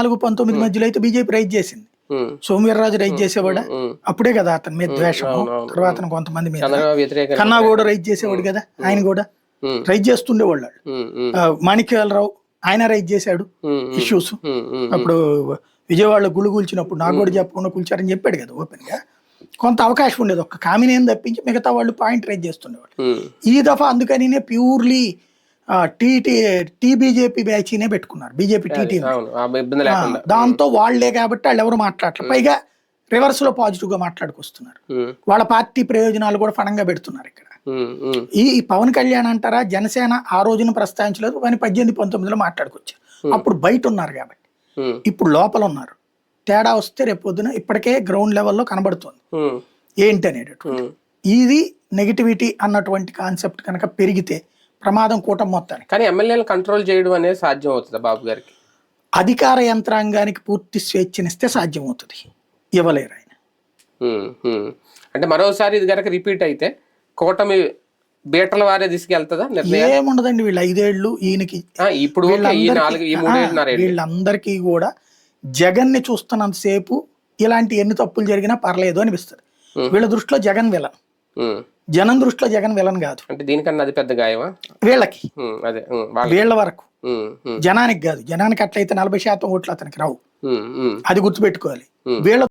19 మధ్యలో అయితే BJP rise చేసింది. సోమవీర్రాజు రైజ్ చేసేవాడా? అప్పుడే కదా అతని మీద ద్వేషము. తర్వాత కొంతమంది మీద కన్నా కూడా రైజ్ చేసేవాడు కదా, ఆయన కూడా రైజ్ చేస్తుండేవాళ్ళు. మాణిక్యాలరావు ఆయన రైజ్ చేశాడు ఇష్యూస్. అప్పుడు విజయవాడలో గుళ్ళు కూల్చినప్పుడు నాకు కూడా చెప్పకుండా కూల్చారని చెప్పాడు కదా ఓపెన్ గా. కొంత అవకాశం ఉండేది, ఒక్క కామినేని తప్పించి మిగతా వాళ్ళు పాయింట్ రైజ్ చేస్తుండేవాళ్ళు. ఈ దఫా అందుకని ప్యూర్లీ టీబీజేపీ బ్యాచీనే పెట్టుకున్నారు, బీజేపీ టీటీ. దాంతో వాళ్లే కాబట్టి వాళ్ళు ఎవరు మాట్లాడలేదు. పైగా రివర్స్ లో పాజిటివ్ గా మాట్లాడుకొస్తున్నారు. వాళ్ళ పార్టీ ప్రయోజనాలు కూడా ఫలంగా పెడుతున్నారు ఇక్కడ. ఈ పవన్ కళ్యాణ్ అంటారా, జనసేన ఆ రోజున ప్రస్తావించలేదు కానీ 18-19లో మాట్లాడుకొచ్చారు. అప్పుడు బయట ఉన్నారు కాబట్టి, ఇప్పుడు లోపల ఉన్నారు. తేడా వస్తే రేపు పొద్దున ఇప్పటికే గ్రౌండ్ లెవెల్లో కనబడుతుంది ఏంటి అనేటటువంటి. ఇది నెగిటివిటీ అన్నటువంటి కాన్సెప్ట్ కనుక పెరిగితే ప్రమాదం కూటమి మొత్తానికి. కానీ ఎమ్మెల్యేలు కంట్రోల్ చేయడం అనేది సాధ్యం అవుతుందా బాబు గారికి? అధికార యంత్రాంగానికి పూర్తి స్వేచ్ఛనిస్తే సాధ్యం అవుతుంది, ఇవ్వలేరు ఆయన. అంటే మరోసారి ఇది కనుక రిపీట్ అయితే కూటమి బీటల వారే తీసుకెళ్తుందా? ఏముండదండి, వీళ్ళు 5 ఏళ్ళు ఈయనకి. ఇప్పుడు వీళ్ళందరికీ కూడా జగన్ ని చూస్తున్నంతసేపు ఇలాంటి ఎన్ని తప్పులు జరిగినా పర్లేదు అనిపిస్తుంది. వీళ్ళ దృష్టిలో జగన్ విలన్, జనం దృష్టిలో జగన్ విలన్ కాదు. అంటే దీనికన్నా అది పెద్ద గాయమా వీళ్ళకి? అదే వీళ్ళ వరకు, జనానికి కాదు. జనానికి అట్లయితే 40% ఓట్లు అతనికి రావు, అది గుర్తుపెట్టుకోవాలి. వీళ్ళ